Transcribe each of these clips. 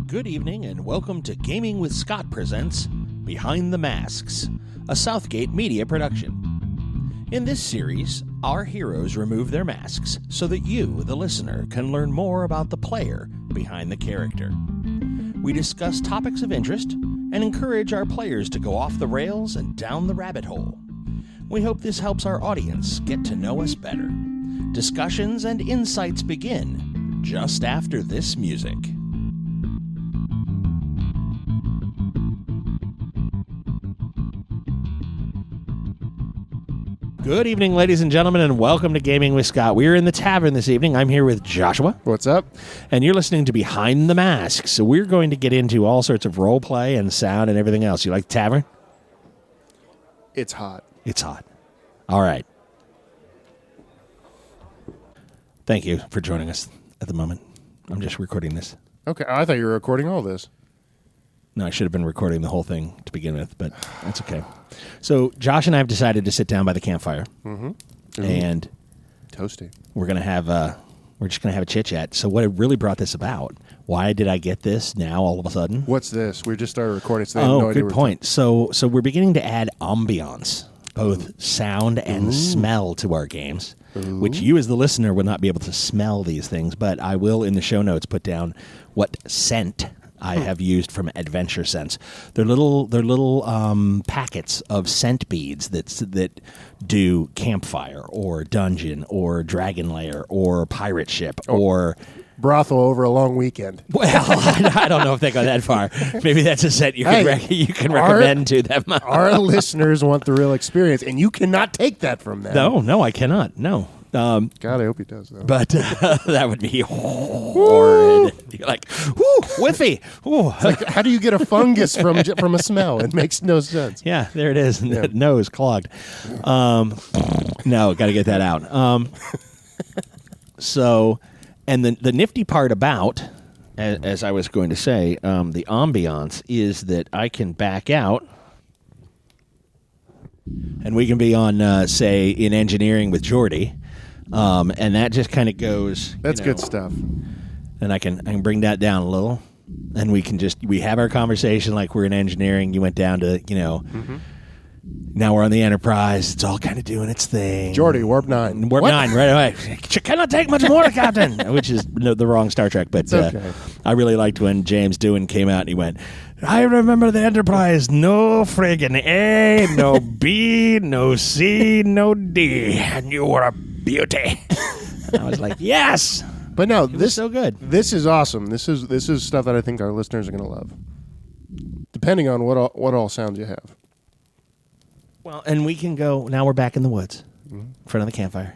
Good evening and welcome to Gaming with Scott presents Behind the Masks, a Southgate media production. In this series, our heroes remove their masks so that you, the listener, can learn more about the player behind the character. We discuss topics of interest and encourage our players to go off the rails and down the rabbit hole. We hope this helps our audience get to know us better. Discussions and insights begin just after this music. Good evening, ladies and gentlemen, and welcome to Gaming with Scott. We're in the tavern this evening. I'm here with Joshua. What's up? And you're listening to Behind the Masks. So we're going to get into all sorts of role play and sound and everything else. You like the tavern? It's hot. It's hot. All right. Thank you for joining us at the moment. I'm just recording this. Okay, I thought you were recording all this. No, I should have been recording the whole thing to begin with, but that's okay. So Josh and I have decided to sit down by the campfire, and toasty. We're just gonna have a chit chat. So what really brought this about? Why did I get this now all of a sudden? What's this? We just started recording. So they have no idea good point. So we're beginning to add ambiance, both sound and smell, to our games. Which you as the listener will not be able to smell these things, but I will in the show notes put down what scent I have used from Adventure Sense. They're little packets of scent beads that do campfire or dungeon or dragon lair or pirate ship or brothel over a long weekend. Well, I don't know if they go that far. Maybe that's a set you can recommend to them. Our listeners want the real experience, and you cannot take that from them. No, I cannot. No. God, I hope he does, though. But that would be horrid. You're like, whoo, whiffy. Ooh. It's like, how do you get a fungus from a smell? It makes no sense. Yeah, there it is. Yeah. The nose clogged. No, got to get that out. So, and the nifty part about, as I was going to say, the ambiance is that I can back out. And we can be on, say, in engineering with Jordy. And that just kind of goes. That's good stuff. And I can bring that down a little, and we have our conversation like we're in engineering. You went down to Now we're on the Enterprise. It's all kind of doing its thing. Jordy, warp 9. Warp 9 right away. You cannot take much more, Captain. Which is the wrong Star Trek, but okay. I really liked when James Doohan came out and he went, I remember the Enterprise, no friggin' A, no B, no C, no D, and you were a beauty. I was like, yes. But no, this is so good. This is awesome. This is stuff that I think our listeners are going to love, depending on what all sounds you have. Well, and we can go. Now we're back in the woods, in front of the campfire,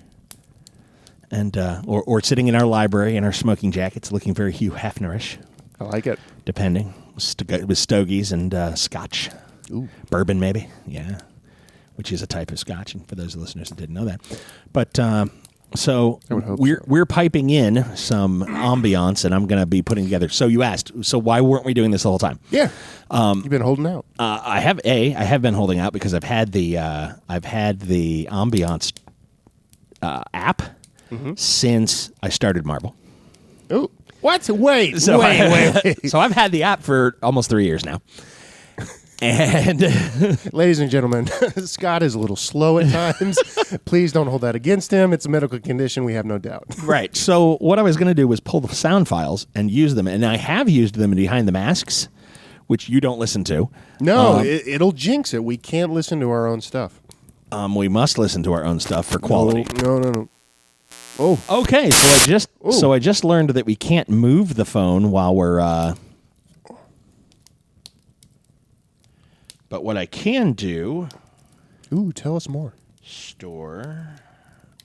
and or sitting in our library in our smoking jackets, looking very Hugh Hefnerish. I like it. Depending. With stogies and scotch. Ooh. Bourbon, maybe. Yeah. Which is a type of scotch, and for those listeners that didn't know that. But so we're piping in some ambiance, and I'm going to be putting together. So you asked, so why weren't we doing this the whole time? Yeah. You've been holding out. I have been holding out because I've had the ambiance app since I started Marvel. Oh. What? Wait. So I've had the app for almost 3 years now. And ladies and gentlemen, Scott is a little slow at times. Please don't hold that against him. It's a medical condition, we have no doubt. Right. So what I was going to do was pull the sound files and use them. And I have used them in Behind the Masks, which you don't listen to. No, it'll jinx it. We can't listen to our own stuff. We must listen to our own stuff for quality. No. Oh. Okay. So I just learned that we can't move the phone while we're... But what I can do... Ooh, tell us more. Store,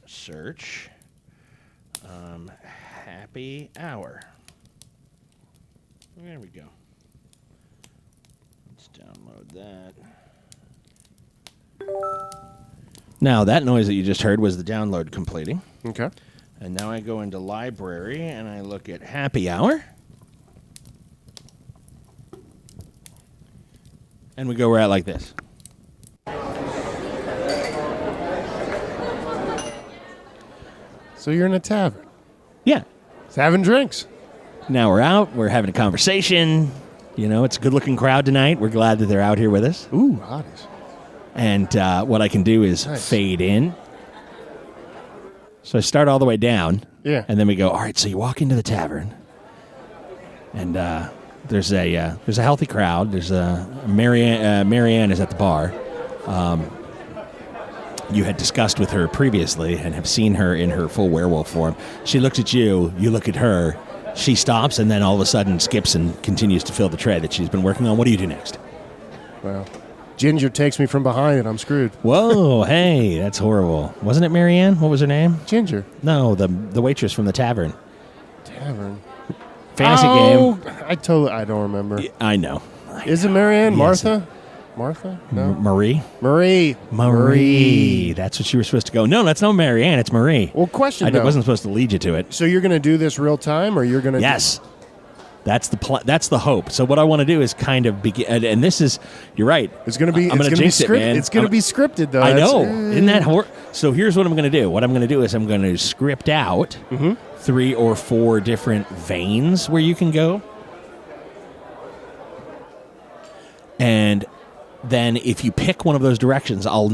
search, happy hour. There we go. Let's download that. Now, that noise that you just heard was the download completing. Okay. And now I go into library and I look at happy hour. And we go right like this. So you're in a tavern. Yeah. It's having drinks. Now we're out. We're having a conversation. You know, it's a good-looking crowd tonight. We're glad that they're out here with us. Ooh, hotties. And what I can do is fade in. So I start all the way down. Yeah. And then we go, all right, so you walk into the tavern. And there's a healthy crowd. There's Marianne is at the bar. You had discussed with her previously and have seen her in her full werewolf form. She looks at you. You look at her. She stops and then all of a sudden skips and continues to fill the tray that she's been working on. What do you do next? Well, Ginger takes me from behind and I'm screwed. Whoa, hey, that's horrible. Wasn't it Marianne? What was her name? Ginger. No, the waitress from the tavern. Tavern? Fantasy game. I don't remember. I know. Is it Marianne? Yes. Martha? Martha? No. Marie? Marie. That's what you were supposed to go. No, that's not Marianne. It's Marie. Well, question, I wasn't supposed to lead you to it. So you're going to do this real time, or you're going to... Yes. That's the hope. So what I want to do is kind of begin, and this is, you're right. It's going to be... I'm going to jinx it, man. It's going to be scripted, though. I know. Isn't that So here's what I'm going to do. What I'm going to do is I'm going to script out 3 or 4 different veins where you can go. And then if you pick one of those directions, I'll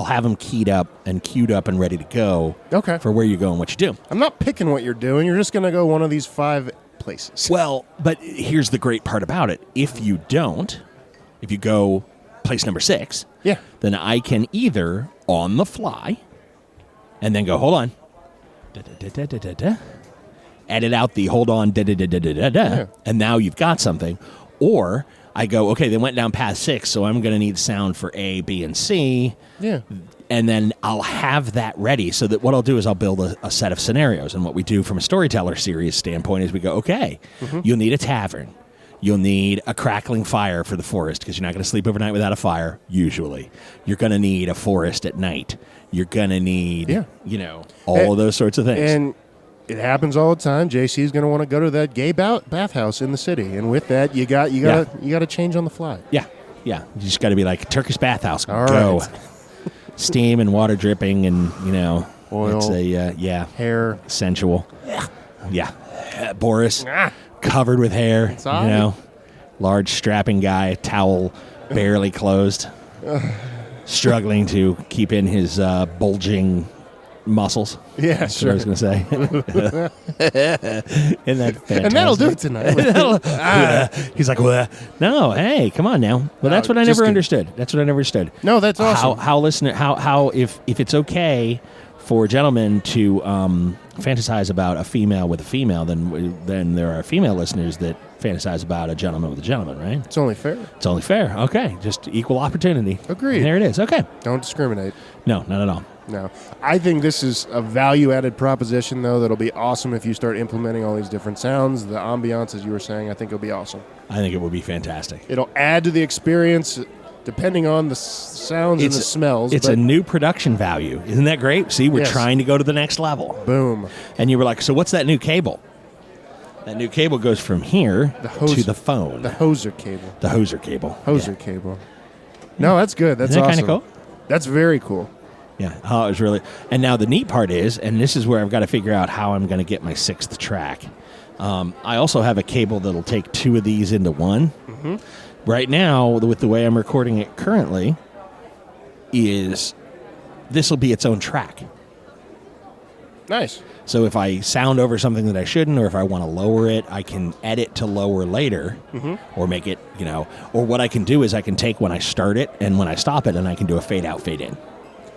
have them keyed up and queued up and ready to go for where you go and what you do. I'm not picking what you're doing. You're just going to go one of these 5 places. Well, but here's the great part about it. If you go place number 6, then I can either on the fly and then go, hold on, edit out the hold on, and now you've got something. Or I go, okay, they went down path 6, so I'm going to need sound for A, B, and C. Yeah. And then I'll have that ready so that what I'll do is I'll build a set of scenarios. And what we do from a storyteller series standpoint is we go, okay, you'll need a tavern. You'll need a crackling fire for the forest because you're not going to sleep overnight without a fire, usually. You're going to need a forest at night. You're going to need, all of those sorts of things. And it happens all the time. JC's going to want to go to that gay bathhouse in the city, and with that, you got to change on the fly. Yeah. You just got to be like Turkish bathhouse. All go. Right. Steam and water dripping, and oil. It's a hair, sensual. Yeah. Boris, covered with hair. Large strapping guy, towel barely closed, struggling to keep in his bulging muscles. Yeah, that's sure. what I was going to say. Isn't that fantastic? And that'll do it tonight. He's like, well, no, hey, come on now. Well, that's what I never understood. That's what I never understood. No, that's awesome. How if it's okay for gentlemen to fantasize about a female with a female, then there are female listeners that fantasize about a gentleman with a gentleman, right? It's only fair. It's only fair. Okay, just equal opportunity. Agreed. And there it is. Okay. Don't discriminate. No, not at all. No. I think this is a value-added proposition, though, that'll be awesome if you start implementing all these different sounds, the ambiance, as you were saying. I think it'll be awesome. I think it will be fantastic. It'll add to the experience depending on the sounds and the smells. It's a new production value. Isn't that great? See, we're trying to go to the next level. Boom. And you were like, so what's that new cable? That new cable goes from here to the phone. The Hoser cable. The Hoser cable. Hoser cable. No, that's good. That's Isn't that awesome. kind of cool? That's very cool. Yeah. Oh, it was really. And now the neat part is, and this is where I've got to figure out how I'm going to get my 6th track. I also have a cable that'll take 2 of these into one. Mm-hmm. Right now, with the way I'm recording it currently, is this will be its own track. Nice. So if I sound over something that I shouldn't, or if I want to lower it, I can edit to lower later, or make it, or what I can do is I can take when I start it and when I stop it, and I can do a fade out, fade in.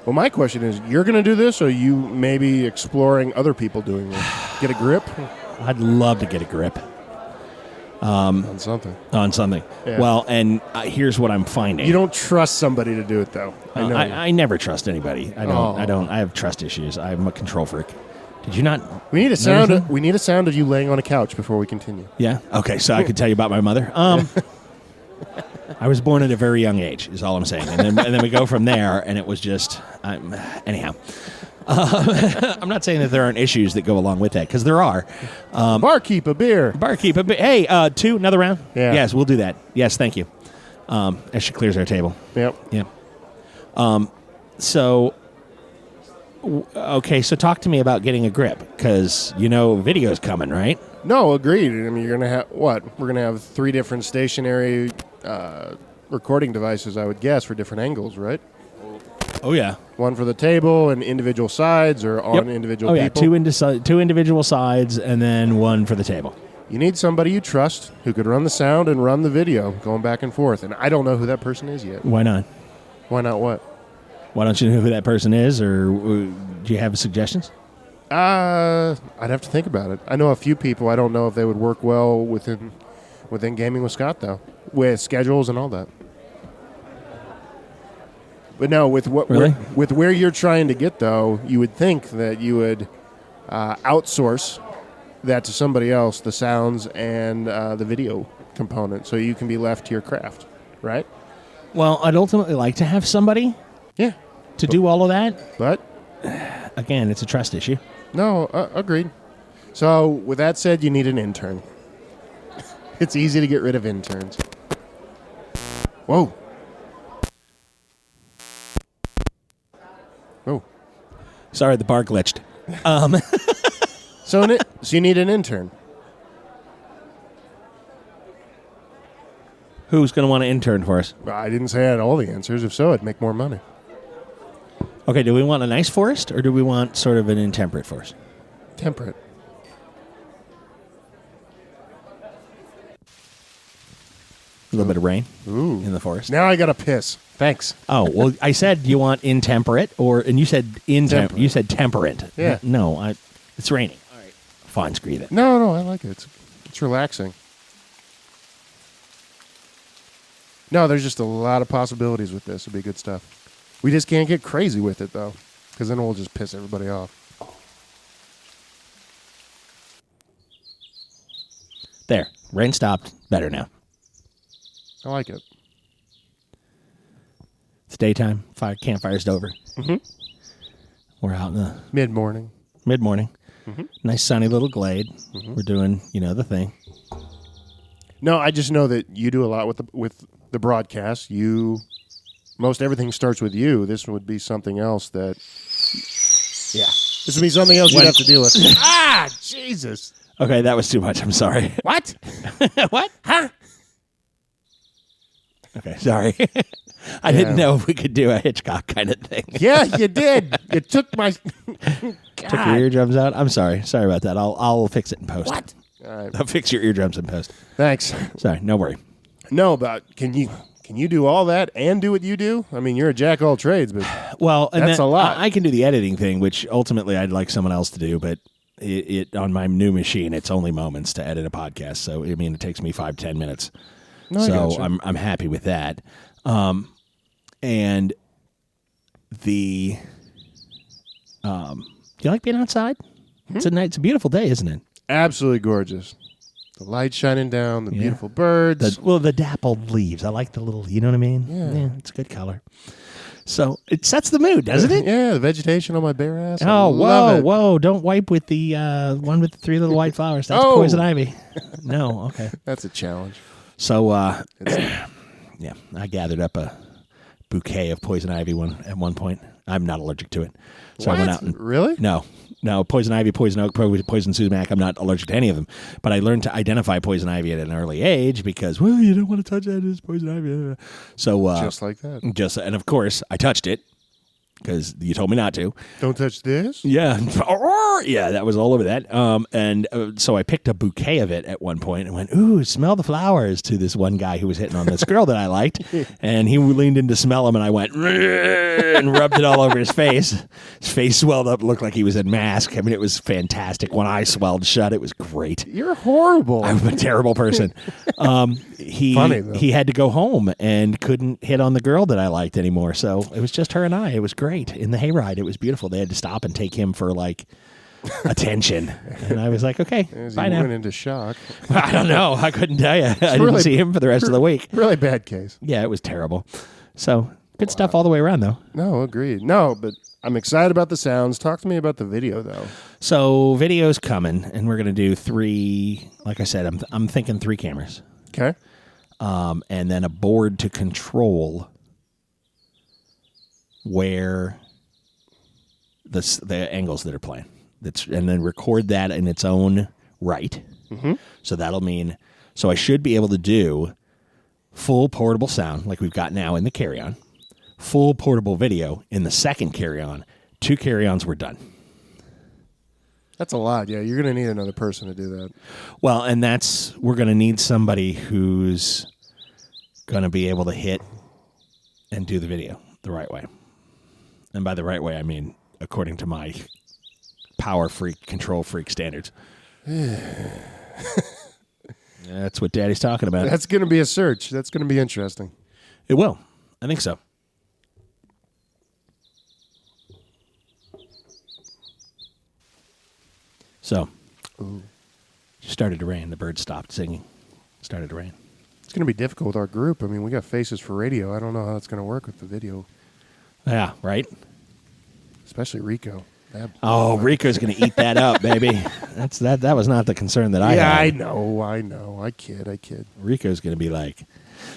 Well, my question is, you're going to do this, or you maybe exploring other people doing this? Get a grip? I'd love to get a grip. On something. Yeah. Well, and here's what I'm finding. You don't trust somebody to do it, though. I know. I never trust anybody. I don't. I have trust issues. I'm a control freak. Did you not? We need a sound. We need a sound of you laying on a couch before we continue. Yeah. Okay. So I could tell you about my mother. I was born at a very young age, is all I'm saying, and then we go from there, and it was just anyhow. I'm not saying that there aren't issues that go along with that, because there are. Barkeep a beer. Hey, 2, another round? Yeah. Yes, we'll do that. Yes, thank you. As she clears our table. Yep. Yeah. So, okay, so talk to me about getting a grip, because video's coming, right? No, agreed. I mean, you're going to have what? We're going to have 3 different stationary recording devices, I would guess, for different angles, right? Oh, yeah. One for the table and individual sides or on individual people? Oh, yeah, two individual sides and then one for the table. You need somebody you trust who could run the sound and run the video going back and forth. And I don't know who that person is yet. Why not? Why not what? Why don't you know who that person is, or do you have suggestions? I'd have to think about it. I know a few people. I don't know if they would work well within Gaming with Scott, though, with schedules and all that. But no, with where you're trying to get, though, you would think that you would outsource that to somebody else, the sounds and the video component, so you can be left to your craft, right? Well, I'd ultimately like to have somebody to do all of that. But again, it's a trust issue. No, agreed. So with that said, you need an intern. It's easy to get rid of interns. Whoa. Oh. Sorry, the bar glitched. So you need an intern. Who's going to want to intern for us? I didn't say I had all the answers. If so, I'd make more money. Okay, do we want a nice forest, or do we want sort of an intemperate forest? Temperate. A little bit of rain in the forest. Now I got to piss. Thanks. Oh, well, I said you want intemperate, and you said intemperate. You said temperate. Yeah. No, it's raining. All right. Fine, screw that. No, I like it. It's relaxing. No, there's just a lot of possibilities with this. It'll be good stuff. We just can't get crazy with it, though, because then we'll just piss everybody off. There. Rain stopped. Better now. I like it. It's daytime. Campfire's over. Mm-hmm. We're out in the mid-morning. Mm-hmm. Nice sunny little glade. Mm-hmm. We're doing, the thing. No, I just know that you do a lot with the broadcast. Most everything starts with you. This would be something else that. Yeah, this would be something else you'd have to deal with. Jesus. Okay, that was too much. I'm sorry. What? What? Huh? Okay, sorry. I didn't know if we could do a Hitchcock kind of thing. Yeah, you did. You took my. Took your eardrums out. I'm sorry. Sorry about that. I'll fix it in post. What? All right. I'll fix your eardrums in post. Thanks. Sorry. No worry. No, but can you do all that and do what you do? I mean, you're a jack of all trades, but that's a lot. I can do the editing thing, which ultimately I'd like someone else to do, but it on my new machine, it's only moments to edit a podcast. So I mean, it takes me 5-10 minutes. No, so I'm happy with that. And the do you like being outside? It's a beautiful day, isn't it? Absolutely gorgeous. The light shining down, the beautiful birds. The dappled leaves. I like the little, you know what I mean? Yeah, it's a good color. So it sets the mood, doesn't it? Yeah, the vegetation on my bare ass. Oh, whoa. Don't wipe with the one with the 3 little white flowers. That's poison ivy. No, okay. That's a challenge. So, I gathered up a bouquet of poison ivy at one point. I'm not allergic to it. So what? I went out and... Really? No, poison ivy, poison oak, poison sumac, I'm not allergic to any of them. But I learned to identify poison ivy at an early age because, you don't want to touch that. It's poison ivy. So, just like that. And of course, I touched it because you told me not to. Don't touch this? Yeah. Yeah, that was all over that. So I picked a bouquet of it at one point and went, ooh, smell the flowers, to this one guy who was hitting on this girl that I liked. And he leaned in to smell them, and I went, and rubbed it all over his face. His face swelled up, looked like he was in mask. I mean, it was fantastic. One eye swelled shut. It was great. You're horrible. I'm a terrible person. Funny, though. He had to go home and couldn't hit on the girl that I liked anymore. So it was just her and I. It was great. In the hayride, it was beautiful. They had to stop and take him for, attention. And I was like, okay, bye now. Went into shock. I don't know. I couldn't tell you. I didn't see him for the rest of the week. Really bad case. Yeah, it was terrible. So good stuff all the way around, though. No, agreed. No, but I'm excited about the sounds. Talk to me about the video, though. So video's coming, and we're going to do 3, like I said, I'm thinking 3 cameras. Okay. And then a board to control where the angles that are playing. And then record that in its own right. So that'll mean, so I should be able to do full portable sound like we've got now in the carry-on, full portable video in the second carry-on. 2 carry-ons were done. That's a lot. Yeah, you're going to need another person to do that. Well, and we're going to need somebody who's going to be able to hit and do the video the right way. And by the right way, I mean according to my power freak, control freak standards. That's what Daddy's talking about. That's going to be a search. That's going to be interesting. It will. I think so. So, it started to rain. The birds stopped singing. It started to rain. It's going to be difficult with our group. I mean, we got faces for radio. I don't know how it's going to work with the video. Yeah, right? Especially Rico. Rico's going to eat that up, baby. That was not the concern that I had. Yeah, I know. I kid. Rico's going to be like,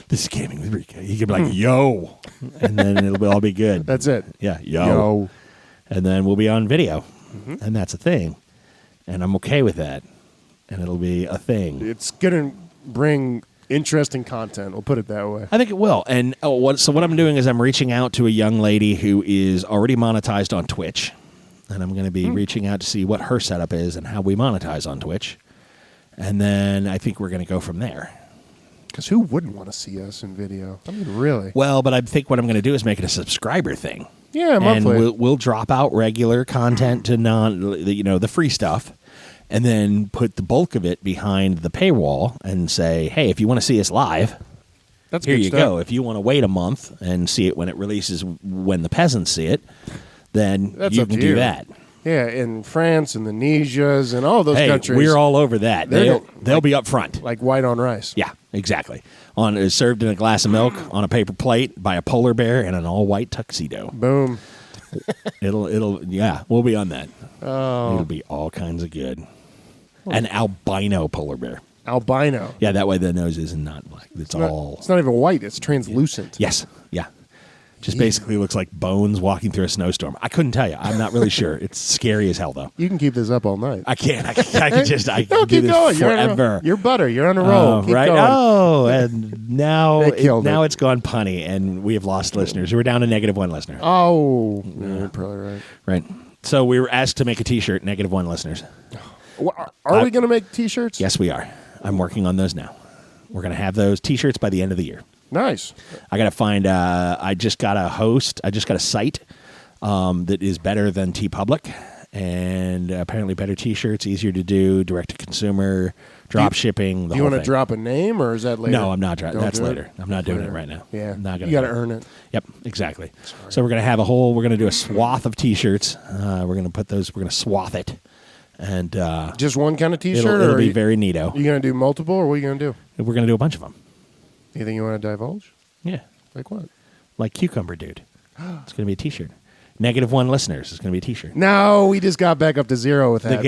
this is gaming with Rico. He could be like, yo. And then it'll all be good. That's it. Yeah, yo. And then we'll be on video. And that's a thing. And I'm okay with that. And it'll be a thing. It's going to bring interesting content. We'll put it that way. I think it will. And so what I'm doing is I'm reaching out to a young lady who is already monetized on Twitch. And I'm going to be reaching out to see what her setup is and how we monetize on Twitch. And then I think we're going to go from there. Because who wouldn't want to see us in video? I mean, really? Well, but I think what I'm going to do is make it a subscriber thing. Yeah, monthly. And we'll drop out regular content to the free stuff, and then put the bulk of it behind the paywall and say, hey, if you want to see us live, That's here good you stuff. go. If you want to wait a month and see it when it releases, when the peasants see it, then That's you up can to do you. that. Yeah, in France and the Nesias and all those countries. We're all over that. They'll be up front. Like white on rice. Yeah, exactly. Served in a glass of milk on a paper plate by a polar bear in an all-white tuxedo. Boom. We'll be on that. Oh. It'll be all kinds of good. An albino polar bear. Albino. Yeah, that way the nose isn't not black. It's not even white. It's translucent. Yes, yeah. Just basically looks like bones walking through a snowstorm. I couldn't tell you. I'm not really sure. It's scary as hell, though. You can keep this up all night. I can't. I can just. I No, can do keep this going. forever. You're butter. You're on a roll. Keep right? going. Oh, and now They it's gone punny, and we have lost listeners. We're down to -1 listener. Oh, you're probably right. Right. So we were asked to make a T-shirt. -1 listeners. Are we going to make T-shirts? Yes, we are. I'm working on those now. We're going to have those T-shirts by the end of the year. Nice. I got to find. I just got a host. I just got a site that is better than TeePublic, and apparently better T-shirts, easier to do, direct to consumer, drop shipping. Do you want to drop a name, or is that later? No, I'm not. That's later. I'm not doing it right now. Yeah, I'm not gonna you got to earn it. Yep, exactly. So we're gonna have we're gonna do a swath of T-shirts. We're gonna put those. We're gonna swath it, and just one kind of T-shirt, it'll or be very neato. Are you going to do multiple, or what are you going to do? We're gonna do a bunch of them. Anything you want to divulge? Yeah. Like what? Like Cucumber Dude. It's going to be a T-shirt. -1 listeners is going to be a T-shirt. No, we just got back up to 0 with that.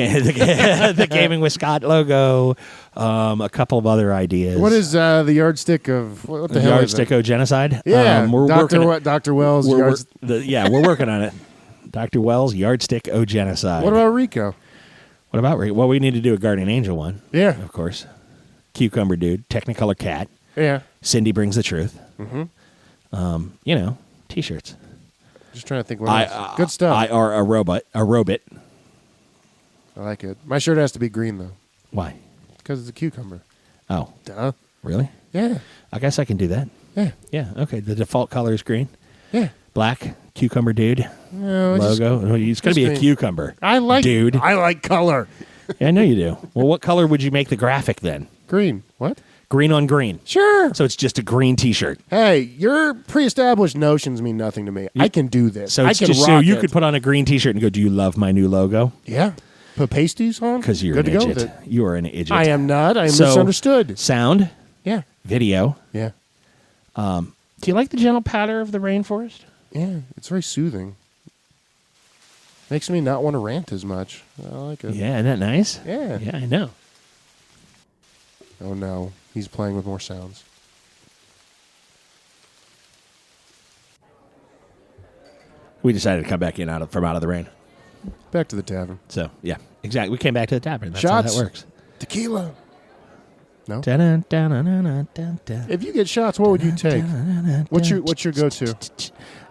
The Gaming with Scott logo, a couple of other ideas. What is the yardstick of, what the hell Yardstick is it? genocide? Yeah, we're Dr. Wells. we're working on it. Dr. Wells, Yardstick o genocide. What about Rico? What about Rico? Well, we need to do a Guardian Angel one. Yeah. Of course. Cucumber Dude, Technicolor Cat. Yeah. Cindy Brings the Truth. Mm-hmm. T-shirts. Just trying to think what else. Good stuff. I are a robot. I like it. My shirt has to be green, though. Why? Because it's a cucumber. Oh. Duh. Really? Yeah. I guess I can do that. Yeah. Yeah, okay. The default color is green. Yeah. Black, Cucumber Dude No, logo. It's going to be a green. cucumber. I like Dude. I like color. Yeah, I know you do. Well, what color would you make the graphic then? Green. What? Green on green. Sure. So it's just a green T-shirt. Hey, your pre-established notions mean nothing to me. I can do this. So I it's can just rock so you it. could put on a green T-shirt and go, "Do you love my new logo?" Yeah. Put pasties on? Because you're Good an to go with idiot. it. You are an idiot. I am not. I am So, misunderstood. Sound, Yeah. video. Yeah. Do you like the gentle patter of the rainforest? Yeah. It's very soothing. Makes me not want to rant as much. I like it. Yeah, isn't that nice? Yeah. Yeah, I know. Oh, no. He's playing with more sounds. We decided to come back from out of the rain. Back to the tavern. So, yeah, exactly. We came back to the tavern. That's Shots. how that works. Tequila. No. Da-da-da-da-da-da-da. If you get shots, what would you take? What's your go-to?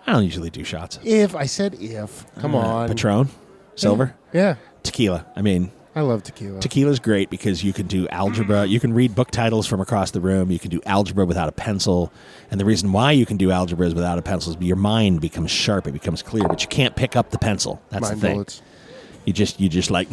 I don't usually do shots. I said if. Come on. Patron, silver, Yeah. tequila. I mean, I love tequila. tequila's great because you can do algebra. You can read book titles from across the room. You can do algebra without a pencil. And the reason why you can do algebra without a pencil is your mind becomes sharp. It becomes clear, but you can't pick up the pencil. That's Mind the thing. bullets. You just like...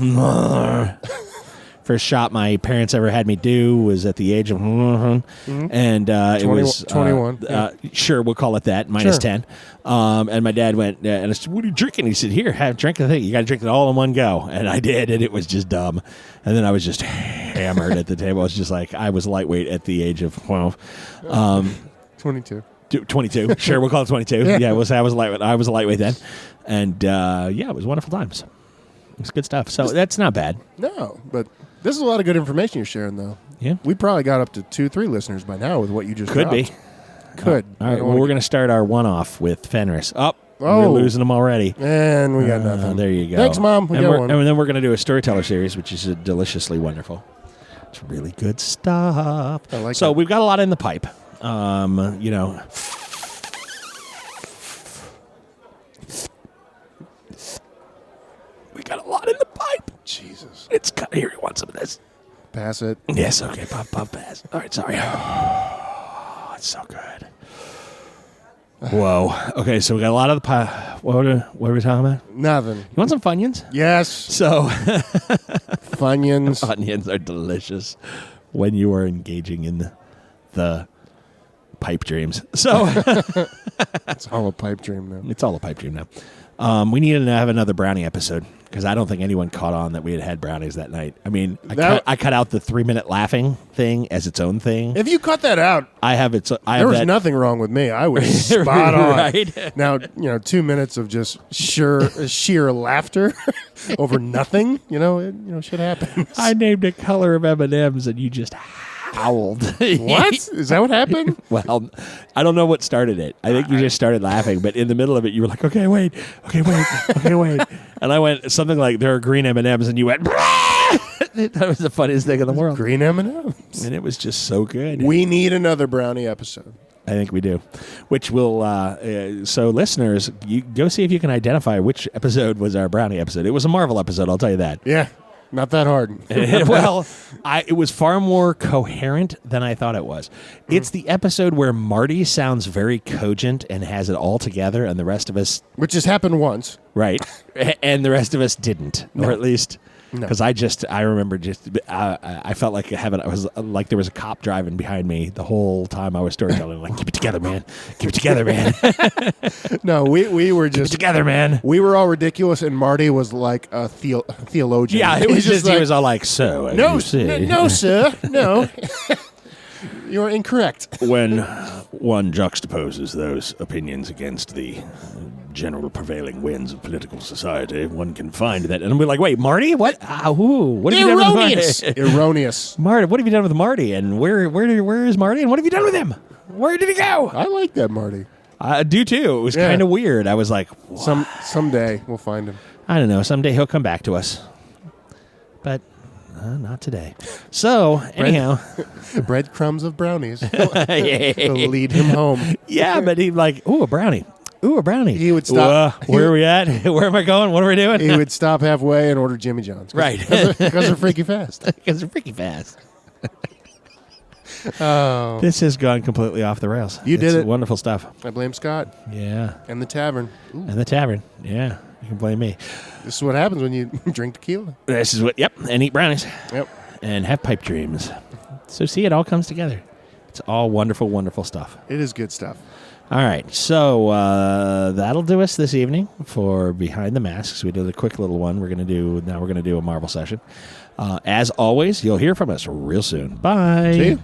First shot my parents ever had me do was at the age of... And it was... 21. Sure, we'll call it that, minus Sure. 10. And my dad went, and I said, what are you drinking? He said, here, drink the thing. You got to drink it all in one go. And I did, and it was just dumb. And then I was just hammered at the table. I was just like, I was lightweight at the age of 12. 22. 22. Sure, we'll call it 22. Yeah, I was lightweight. I was a lightweight then. And, it was wonderful times. It was good stuff. So that's not bad. No, but this is a lot of good information you're sharing, though. Yeah. We probably got up to 2-3 listeners by now with what you just Could dropped. be. Could. All right, well, we're going to start our one-off with Fenris. We're losing them already. And we got nothing. There you go. Thanks, Mom. We and, got one. And then we're going to do a storyteller series, which is deliciously wonderful. It's really good stuff. I like so it. we've got a lot in the pipe. We got a lot in the pipe. Jesus. It's kind of here. You want some of this? Pass it. Yes. Okay. Pop, pass. All right. Sorry. Oh, it's so good. Whoa. Okay. So we got a lot of the pie. What are we talking about? Nothing. You want some Funyuns? Yes. So Funyuns. Funyuns are delicious when you are engaging in the pipe dreams. So It's all a pipe dream now. it's all a pipe dream now. We needed to have another brownie episode because I don't think anyone caught on that we had brownies that night. I mean, I cut out the 3-minute laughing thing as its own thing. If you cut that out, There was nothing wrong with me. I was spot on. Right? Now, 2 minutes of just sheer laughter over nothing. Shit happens. I named a color of M&Ms and you just howled. What? Is that what happened? Well, I don't know what started it. I think you just started laughing, but in the middle of it, you were like, okay, wait. And I went something like, there are green M&Ms, and you went, that was the funniest thing in the world. Green M&Ms. And it was just so good. We need another brownie episode. I think we do, which will, so listeners, you go see if you can identify which episode was our brownie episode. It was a Marvel episode, I'll tell you that. Yeah. Not that hard. Well, it was far more coherent than I thought it was. It's the episode where Marty sounds very cogent and has it all together, and the rest of us... Which has happened once. Right. And the rest of us didn't. No. Or at least... No. Because I remember I felt like I was like there was a cop driving behind me the whole time I was storytelling. Like, keep it together, man. Keep it together, man. No, we were just... Keep it together, man. We were all ridiculous, and Marty was like a theologian. Yeah, it was just he was all like, so... No, you see." no, sir. No. You're incorrect. When one juxtaposes those opinions against the general prevailing winds of political society, one can find that. And we're like, wait, Marty? What? What have you done with Marty? Erroneous. Marty, what have you done with Marty? And where is Marty? And what have you done with him? Where did he go? I like that Marty. I do too. It was kind of weird. I was like, what? Someday we'll find him. I don't know. Someday he'll come back to us. But not today. So, anyhow. Breadcrumbs of brownies. They'll lead him home. Yeah, but he'd like, ooh, a brownie. Ooh, a brownie. He would stop. Where are we at? Where am I going? What are we doing? He would stop halfway and order Jimmy John's. Right. Because they're freaky fast. Because they're freaky fast. Oh. This has gone completely off the rails. You did it. Wonderful stuff. I blame Scott. Yeah. And the tavern. Ooh. And the tavern. Yeah. You can blame me. This is what happens when you drink tequila. This is what, and eat brownies. Yep. And have pipe dreams. So see, it all comes together. It's all wonderful, wonderful stuff. It is good stuff. All right, so that'll do us this evening for Behind the Masks. We did a quick little one. We're going to do a Marvel session. As always, you'll hear from us real soon. Bye. See you.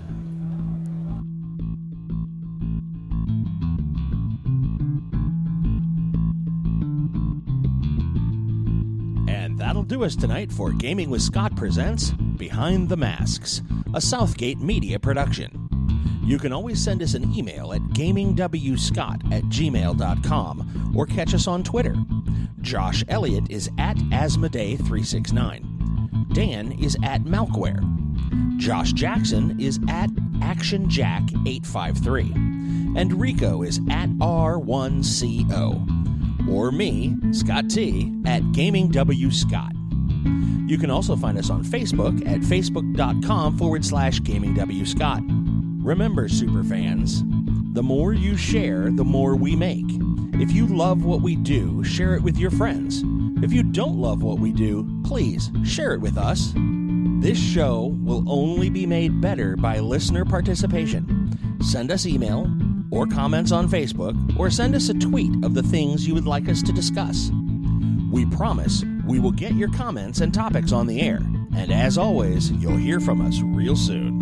And that'll do us tonight for Gaming with Scott presents Behind the Masks, a Southgate Media production. You can always send us an email at gamingwscott@gmail.com or catch us on Twitter. Josh Elliott is at Asmodee369. Dan is at Malkware. Josh Jackson is at ActionJack853. And Rico is at R1CO. Or me, Scott T, at GamingWScott. You can also find us on Facebook at facebook.com/GamingWScott. Remember, superfans, the more you share, the more we make. If you love what we do, share it with your friends. If you don't love what we do, please share it with us. This show will only be made better by listener participation. Send us email or comments on Facebook, or send us a tweet of the things you would like us to discuss. We promise we will get your comments and topics on the air. And as always, you'll hear from us real soon.